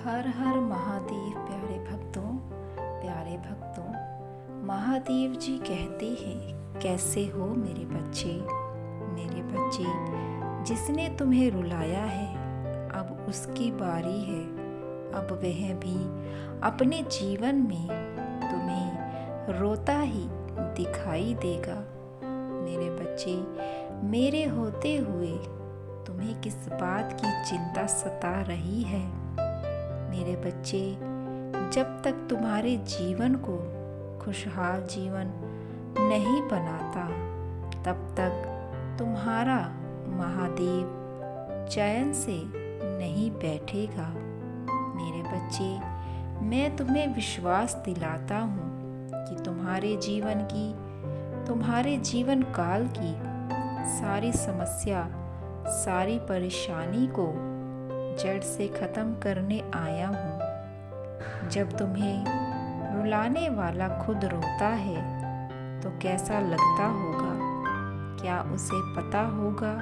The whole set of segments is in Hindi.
हर हर महादेव। प्यारे भक्तों, महादेव जी कहते हैं, कैसे हो मेरे बच्चे। जिसने तुम्हें रुलाया है अब उसकी बारी है। अब वह भी अपने जीवन में तुम्हें रोता ही दिखाई देगा। मेरे बच्चे, मेरे होते हुए तुम्हें किस बात की चिंता सता रही है। मेरे बच्चे, जब तक तुम्हारे जीवन को खुशहाल जीवन नहीं बनाता, तब तक तुम्हारा महादेव चैन से नहीं बैठेगा। मेरे बच्चे, मैं तुम्हें विश्वास दिलाता हूँ कि तुम्हारे जीवन काल की सारी समस्या, सारी परेशानी को जड़ से ख़त्म करने आया हूँ। जब तुम्हें रुलाने वाला खुद रोता है तो कैसा लगता होगा? क्या उसे पता होगा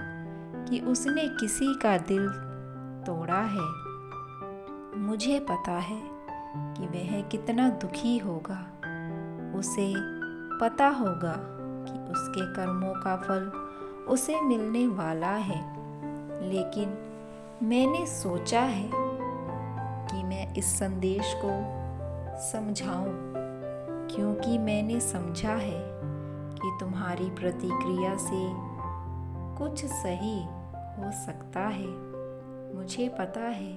कि उसने किसी का दिल तोड़ा है? मुझे पता है कि वह कितना दुखी होगा। उसे पता होगा कि उसके कर्मों का फल उसे मिलने वाला है। लेकिन मैंने सोचा है कि मैं इस संदेश को समझाऊं, क्योंकि मैंने समझा है कि तुम्हारी प्रतिक्रिया से कुछ सही हो सकता है। मुझे पता है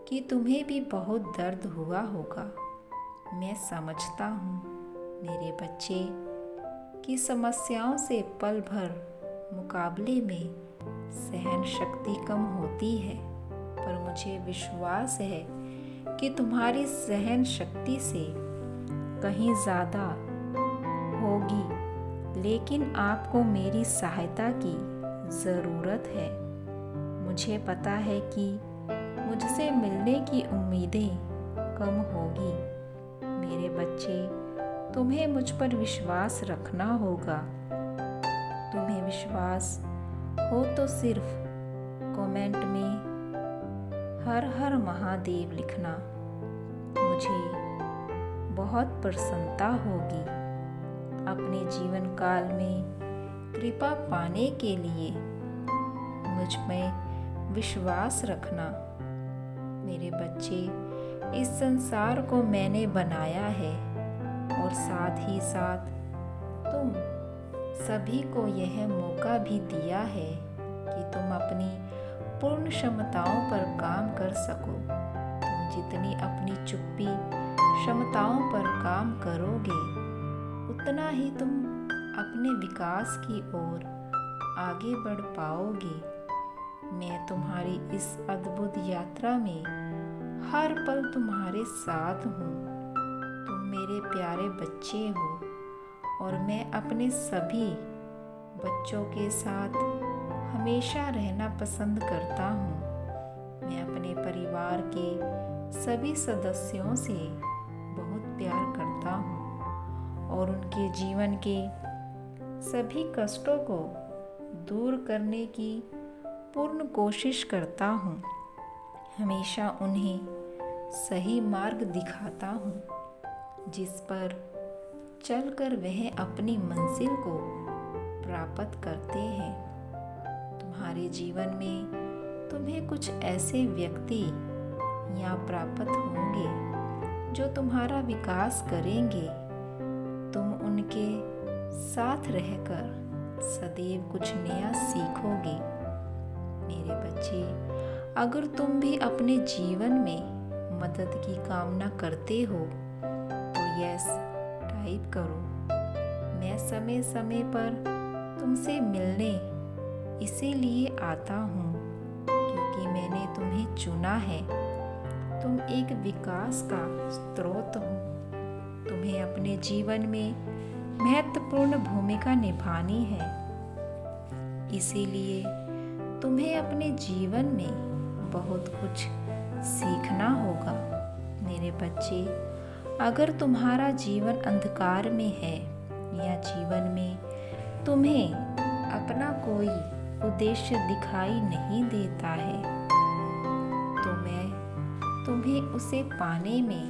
कि तुम्हें भी बहुत दर्द हुआ होगा। मैं समझता हूँ मेरे बच्चे कि समस्याओं से पल भर मुकाबले में सहन शक्ति कम होती है, पर मुझे विश्वास है कि तुम्हारी सहन शक्ति से कहीं ज़्यादा होगी। लेकिन आपको मेरी सहायता की ज़रूरत है। मुझे पता है कि मुझसे मिलने की उम्मीदें कम होगी। मेरे बच्चे, तुम्हें मुझ पर विश्वास रखना होगा। तुम्हें विश्वास हो तो सिर्फ कमेंट में हर हर महादेव लिखना। मुझे बहुत प्रसन्नता होगी। अपने जीवन काल में कृपा पाने के लिए मुझ में विश्वास रखना। मेरे बच्चे, इस संसार को मैंने बनाया है और साथ ही साथ तुम सभी को यह मौका भी दिया है कि तुम अपनी पूर्ण क्षमताओं पर काम कर सको। तुम जितनी अपनी चुप्पी क्षमताओं पर काम करोगे, उतना ही तुम अपने विकास की ओर आगे बढ़ पाओगे। मैं तुम्हारी इस अद्भुत यात्रा में हर पल तुम्हारे साथ हूँ। तुम मेरे प्यारे बच्चे हो और मैं अपने सभी बच्चों के साथ हमेशा रहना पसंद करता हूँ। मैं अपने परिवार के सभी सदस्यों से बहुत प्यार करता हूँ और उनके जीवन के सभी कष्टों को दूर करने की पूर्ण कोशिश करता हूँ। हमेशा उन्हें सही मार्ग दिखाता हूँ, जिस पर चलकर वह अपनी मंजिल को प्राप्त करते हैं। तुम्हारे जीवन में तुम्हें कुछ ऐसे व्यक्ति या प्राप्त होंगे जो तुम्हारा विकास करेंगे। तुम उनके साथ रहकर सदैव कुछ नया सीखोगे। मेरे बच्चे, अगर तुम भी अपने जीवन में मदद की कामना करते हो तो यस टाइप करो। मैं समय समय पर तुमसे मिलने इसीलिए आता हूँ क्योंकि मैंने तुम्हें चुना है। तुम एक विकास का स्रोत हो। तुम्हें अपने जीवन में महत्वपूर्ण भूमिका निभानी है। इसीलिए तुम्हें अपने जीवन में बहुत कुछ सीखना होगा। मेरे बच्चे, अगर तुम्हारा जीवन अंधकार में है या जीवन में तुम्हें अपना कोई उद्देश्य दिखाई नहीं देता है, तो मैं तुम्हें उसे पाने में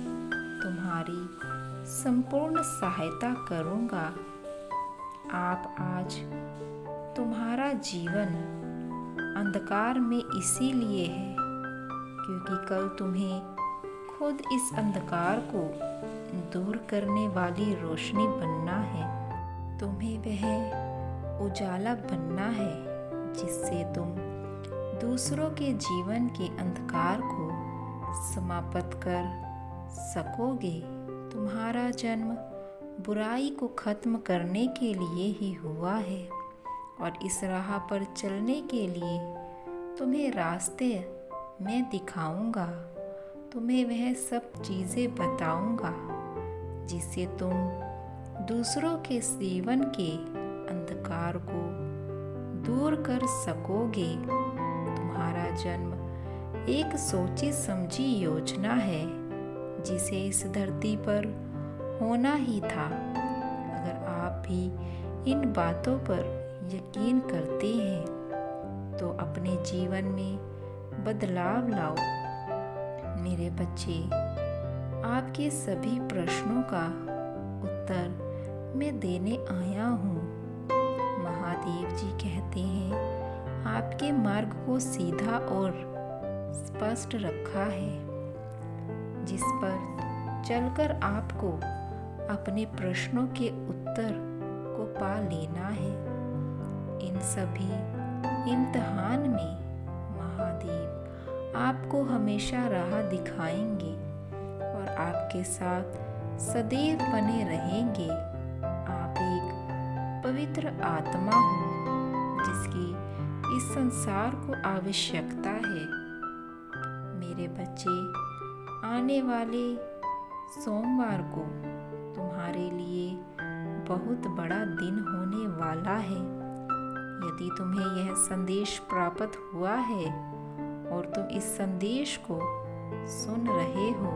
तुम्हारी संपूर्ण सहायता करूँगा। आप आज तुम्हारा जीवन अंधकार में इसीलिए है क्योंकि कल तुम्हें खुद इस अंधकार को दूर करने वाली रोशनी बनना है। तुम्हें वह उजाला बनना है जिससे तुम दूसरों के जीवन के अंधकार को समाप्त कर सकोगे। तुम्हारा जन्म बुराई को खत्म करने के लिए ही हुआ है और इस राह पर चलने के लिए तुम्हें रास्ते मैं दिखाऊंगा। तुम्हें वह सब चीज़ें बताऊंगा जिससे तुम दूसरों के जीवन के अंधकार को दूर कर सकोगे। तुम्हारा जन्म एक सोची समझी योजना है जिसे इस धरती पर होना ही था। अगर आप भी इन बातों पर यकीन करते हैं तो अपने जीवन में बदलाव लाओ। मेरे बच्चे, आपके सभी प्रश्नों का उत्तर मैं देने आया हूँ। महादेव जी कहते हैं आपके मार्ग को सीधा और स्पष्ट रखा है जिस पर चलकर आपको अपने प्रश्नों के उत्तर को पा लेना है। इन सभी इम्तिहान में महादेव आपको हमेशा राह दिखाएंगे और आपके साथ सदैव बने रहेंगे। आप एक पवित्र आत्मा हो जिसकी इस संसार को आवश्यकता है। मेरे बच्चे, आने वाले सोमवार को तुम्हारे लिए बहुत बड़ा दिन होने वाला है। यदि तुम्हें यह संदेश प्राप्त हुआ है और तुम इस संदेश को सुन रहे हो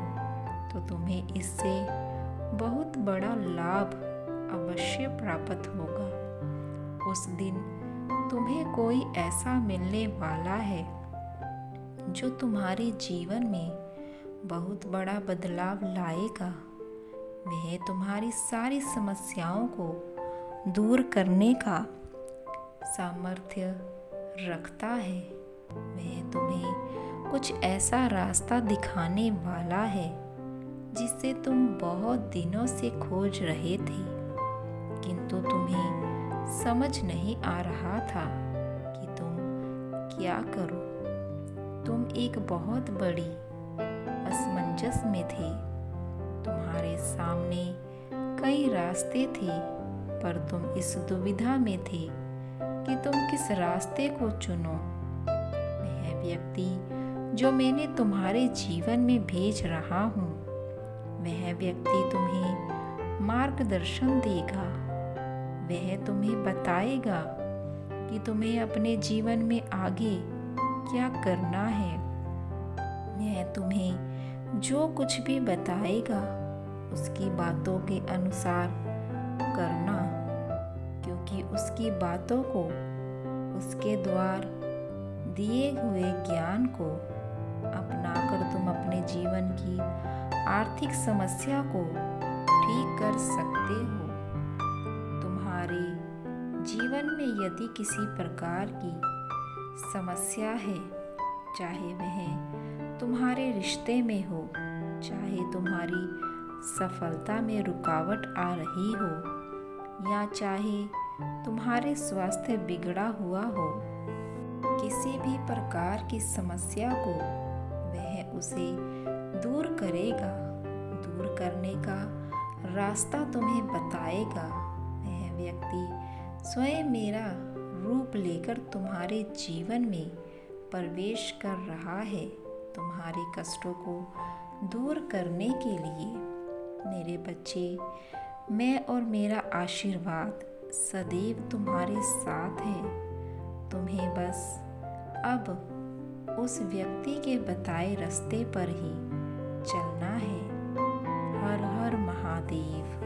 तो तुम्हें इससे बहुत बड़ा लाभ अवश्य प्राप्त होगा। उस दिन तुम्हें कोई ऐसा मिलने वाला है जो तुम्हारे जीवन में बहुत बड़ा बदलाव लाएगा। वह तुम्हारी सारी समस्याओं को दूर करने का सामर्थ्य रखता है। वह तुम्हें कुछ ऐसा रास्ता दिखाने वाला है जिसे तुम बहुत दिनों से खोज रहे थे किंतु तुम्हें समझ नहीं आ रहा था कि तुम क्या करो। तुम एक बहुत बड़ी असमंजस में थे। तुम्हारे सामने कई रास्ते थे पर तुम इस दुविधा में थे कि तुम किस रास्ते को चुनो। वह व्यक्ति जो मैंने तुम्हारे जीवन में भेज रहा हूँ, वह व्यक्ति तुम्हें मार्गदर्शन देगा। वह तुम्हें बताएगा कि तुम्हें अपने जीवन में आगे क्या करना है। वह तुम्हें जो कुछ भी बताएगा उसकी बातों के अनुसार करना, क्योंकि उसकी बातों को, उसके द्वार दिए हुए ज्ञान को अपनाकर तुम अपने जीवन की आर्थिक समस्या को ठीक कर सकते हो। तुम्हारे जीवन में यदि किसी प्रकार की समस्या है, चाहे वह तुम्हारे रिश्ते में हो, चाहे तुम्हारी सफलता में रुकावट आ रही हो, या चाहे तुम्हारे स्वास्थ्य बिगड़ा हुआ हो, किसी भी प्रकार की समस्या को वह उसे दूर करेगा। दूर करने का रास्ता तुम्हें बताएगा। वह व्यक्ति स्वयं मेरा रूप लेकर तुम्हारे जीवन में प्रवेश कर रहा है, तुम्हारे कष्टों को दूर करने के लिए। मेरे बच्चे, मैं और मेरा आशीर्वाद सदैव तुम्हारे साथ है। तुम्हें बस अब उस व्यक्ति के बताए रास्ते पर ही चलना है। हर हर महादेव।